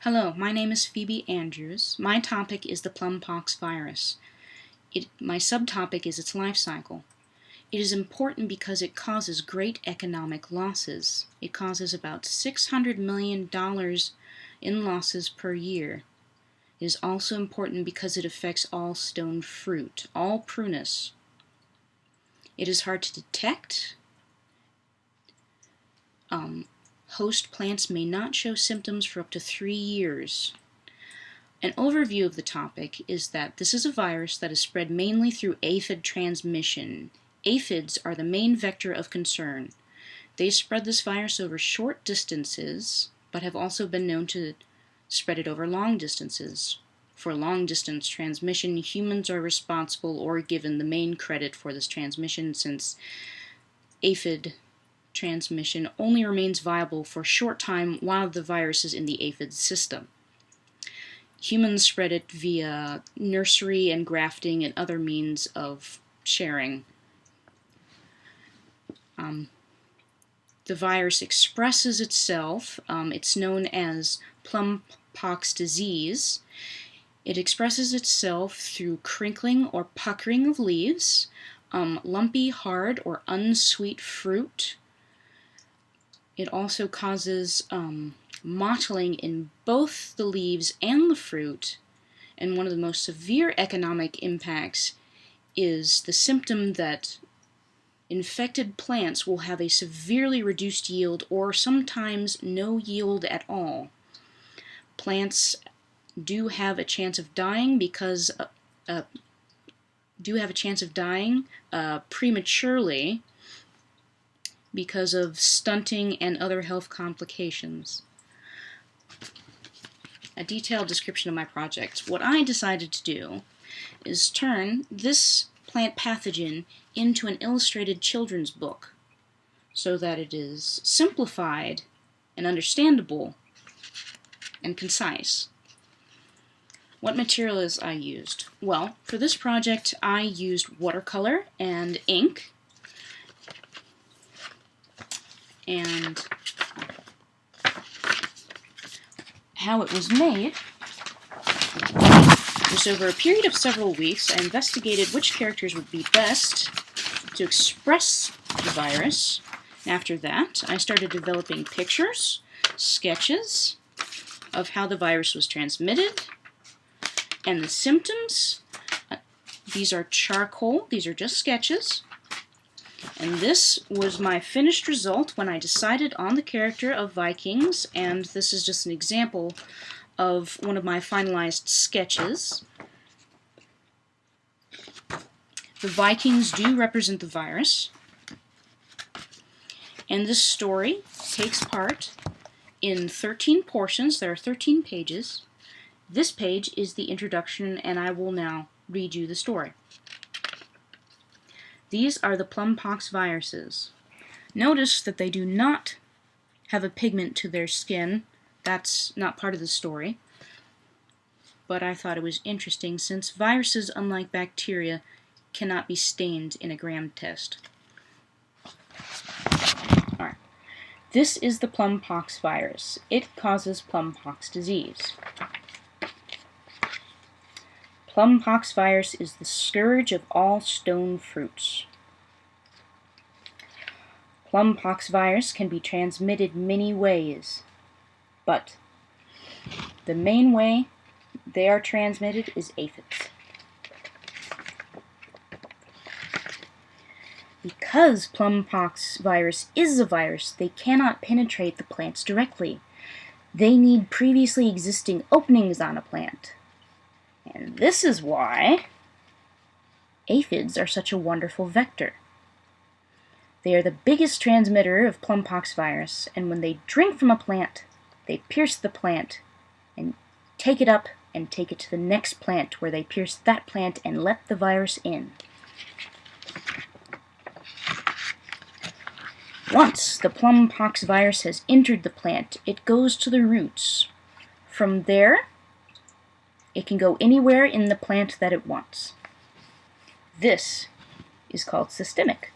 Hello, my name is Phoebe Andrews. My topic is the Plum Pox virus. My subtopic is its life cycle. It is important because it causes great economic losses. It causes about $600 million in losses per year. It is also important because it affects all stone fruit, all prunus. It is hard to detect. Host plants may not show symptoms for up to 3 years. An overview of the topic is that this is a virus that is spread mainly through aphid transmission. Aphids are the main vector of concern. They spread this virus over short distances, but have also been known to spread it over long distances. For long-distance transmission, humans are responsible or given the main credit for this transmission, since aphid transmission only remains viable for a short time while the virus is in the aphid system. Humans spread it via nursery and grafting and other means of sharing. The virus expresses itself. It's known as Plum Pox Disease. It expresses itself through crinkling or puckering of leaves, lumpy, hard, or unsweet fruit. It also causes mottling in both the leaves and the fruit, and one of the most severe economic impacts is the symptom that infected plants will have a severely reduced yield or sometimes no yield at all. Plants do have a chance of dying prematurely because of stunting and other health complications. A detailed description of my project. What I decided to do is turn this plant pathogen into an illustrated children's book so that it is simplified and understandable and concise. What materials I used? Well, for this project I used watercolor and ink, and how it was made was over a period of several weeks. I investigated which characters would be best to express the virus. After that, I started developing pictures, sketches of how the virus was transmitted, and the symptoms. These are charcoal, these are just sketches. And this was my finished result when I decided on the character of Vikings, and this is just an example of one of my finalized sketches. The Vikings do represent the virus, and this story takes part in 13 portions. There are 13 pages. This page is the introduction, and I will now read you the story. These are the plum pox viruses. Notice that they do not have a pigment to their skin. That's not part of the story. But I thought it was interesting since viruses, unlike bacteria, cannot be stained in a gram test. Alright. This is the plum pox virus. It causes plum pox disease. Plum pox virus is the scourge of all stone fruits. Plum pox virus can be transmitted many ways, but the main way they are transmitted is aphids. Because plum pox virus is a virus, they cannot penetrate the plants directly. They need previously existing openings on a plant. And this is why aphids are such a wonderful vector. They are the biggest transmitter of plum pox virus, and when they drink from a plant, they pierce the plant and take it up and take it to the next plant, where they pierce that plant and let the virus in. Once the plum pox virus has entered the plant, it goes to the roots. From there, it can go anywhere in the plant that it wants. This is called systemic.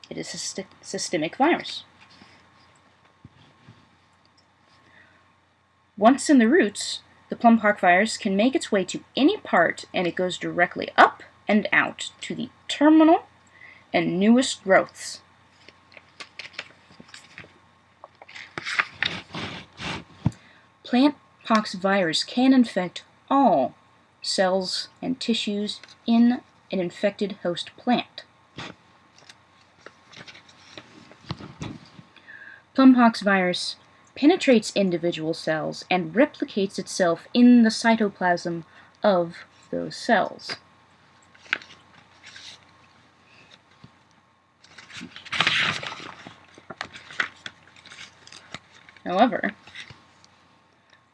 It is a systemic virus. Once in the roots, the plum pox virus can make its way to any part, and it goes directly up and out to the terminal and newest growths. Plant pox virus can infect all cells and tissues in an infected host plant. Plum pox virus penetrates individual cells and replicates itself in the cytoplasm of those cells. However,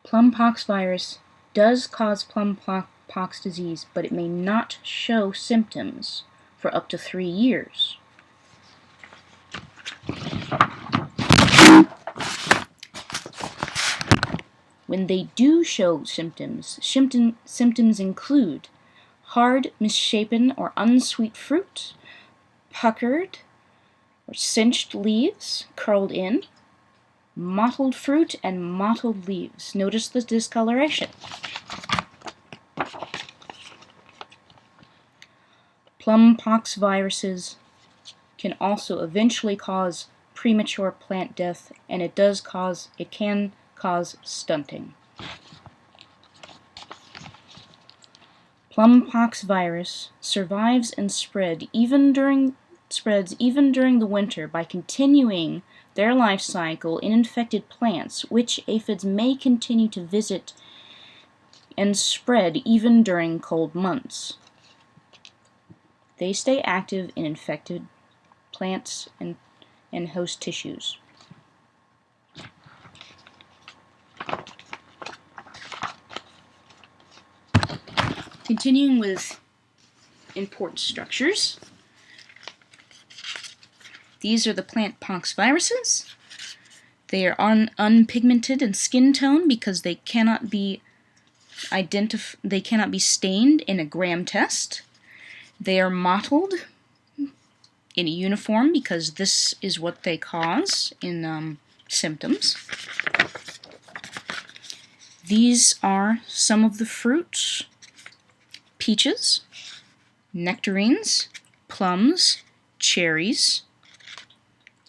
plum pox virus does cause plum pox disease, but it may not show symptoms for up to 3 years. When they do show symptoms, symptoms include hard, misshapen, or unsweet fruit, puckered or cinched leaves curled in, mottled fruit, and mottled leaves. Notice the discoloration. Plum pox viruses can also eventually cause premature plant death, and it can cause stunting. Plum pox virus survives and spreads even during the winter by continuing their life cycle in infected plants, which aphids may continue to visit and spread even during cold months. They stay active in infected plants and host tissues. Continuing with important structures. These are the plant pox viruses. They are unpigmented in skin tone because they cannot be stained in a Gram test. They are mottled in a uniform because this is what they cause in symptoms. These are some of the fruits: peaches, nectarines, plums, cherries.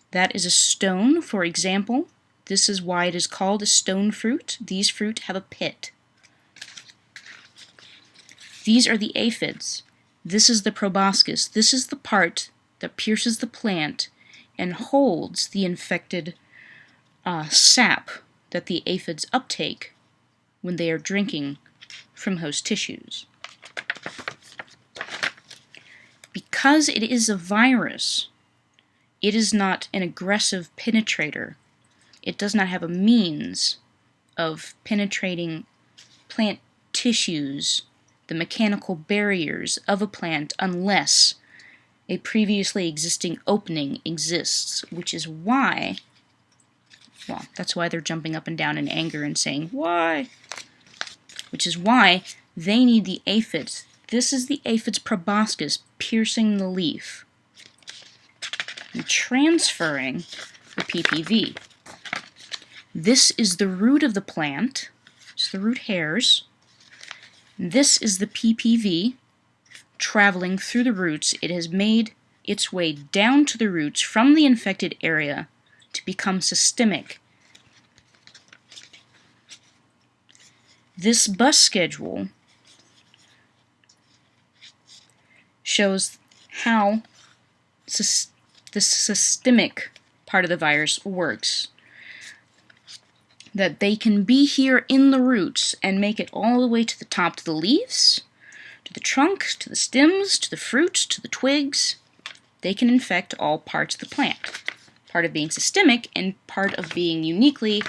That is a stone, for example. This is why it is called a stone fruit. These fruit have a pit. These are the aphids. This is the proboscis. This is the part that pierces the plant and holds the infected sap that the aphids uptake when they are drinking from host tissues. Because it is a virus, it is not an aggressive penetrator. It does not have a means of penetrating plant tissues, the mechanical barriers of a plant, unless a previously existing opening exists, which is why, well, that's why they're jumping up and down in anger and saying, "Why?" Which is why they need the aphids. This is the aphid's proboscis piercing the leaf and transferring the PPV. This is the root of the plant. It's the root hairs. This is the PPV traveling through the roots. It has made its way down to the roots from the infected area to become systemic. This bus schedule shows how the systemic part of the virus works. That they can be here in the roots and make it all the way to the top, to the leaves, to the trunk, to the stems, to the fruit, to the twigs. They can infect all parts of the plant. Part of being systemic and part of being uniquely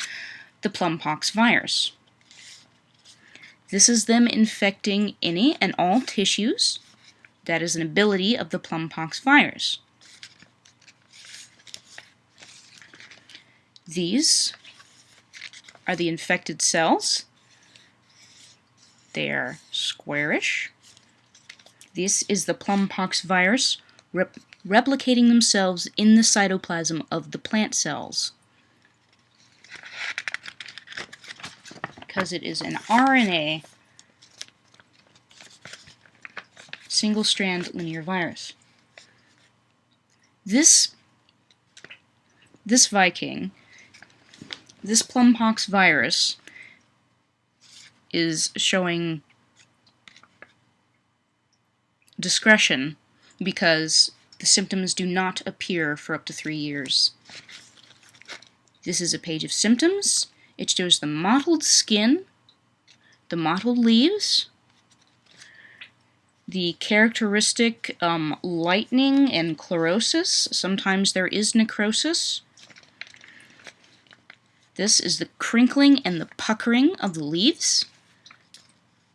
the plum pox virus. This is them infecting any and all tissues. That is an ability of the plum pox virus. These are the infected cells. They are squarish. This is the plum pox virus replicating themselves in the cytoplasm of the plant cells. because it is an RNA single-strand linear virus. This Viking, this Plum Pox virus, is showing discretion because the symptoms do not appear for up to 3 years. This is a page of symptoms. It shows the mottled skin, the mottled leaves, the characteristic lightening and chlorosis. Sometimes there is necrosis. This is the crinkling and the puckering of the leaves.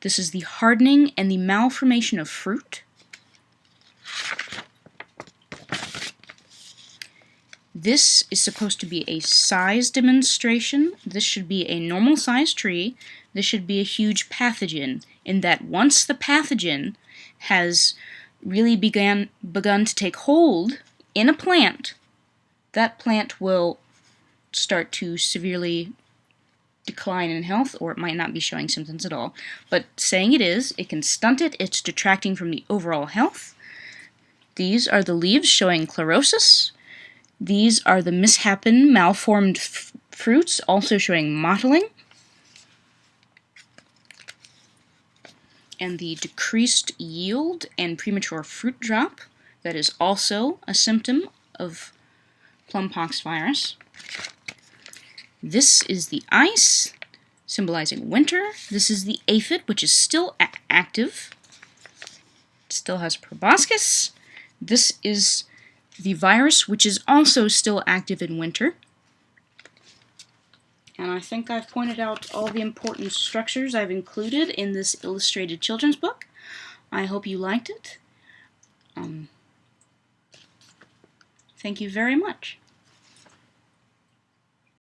This is the hardening and the malformation of fruit. This is supposed to be a size demonstration. This should be a normal sized tree. This should be a huge pathogen, in that once the pathogen has really begun to take hold in a plant, that plant will start to severely decline in health, or it might not be showing symptoms at all. But saying it is, it can stunt it, it's detracting from the overall health. These are the leaves showing chlorosis. These are the mishapen, malformed fruits, also showing mottling. And the decreased yield and premature fruit drop, that is also a symptom of plum pox virus. This is the ice, symbolizing winter. This is the aphid, which is still active. It still has proboscis. This is the virus, which is also still active in winter. And I think I've pointed out all the important structures I've included in this illustrated children's book. I hope you liked it. Thank you very much.